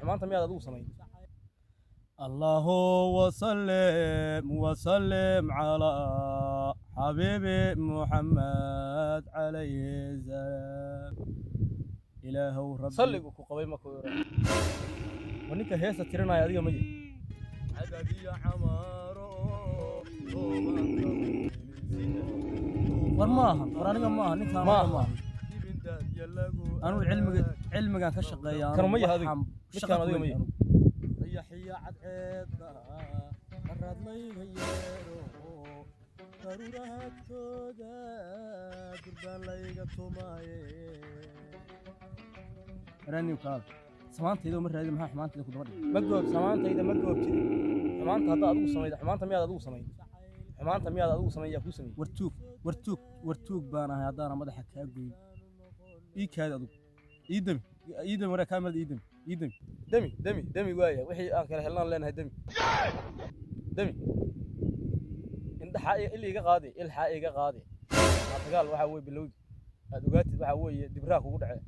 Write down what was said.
maanta miyaad adigu samayn الله وسلم وسلم على حبيبي محمد عليه السلام إله ربي salligu ku qabay ma ku yara waninka heesa tirinaya adiga ma yihi عددي عمارو ورماها ورانيga maaha ninka maaha anu cilmiga ka shaqeeyaa kanu ma yahay adiga midkaan adiga ma yahay يحيى عديدا قرد ليغا ييرو ضرورها تودا قربان ليغا تومايه راني وكال سمانتيدو ما raadi maxaa xumaantayda ku daba dhig ma goob samaantayda ma goobtid xumaanta hadda adigu sameeyay xumaanta miyaad adigu sameeyay xumaanta miyaad adigu sameeyay ku sameeyay wartuug baan ahay hadana madaxa ka gooy ii kaad adigu iidam wara kaamil demi waaya wixii aan kala helnaan leenahay demi indhaxa iga qaadi ilxa iga qaadi dagaal waxa way bilowdi aad ogaatid waxa way dibraa kugu dhacay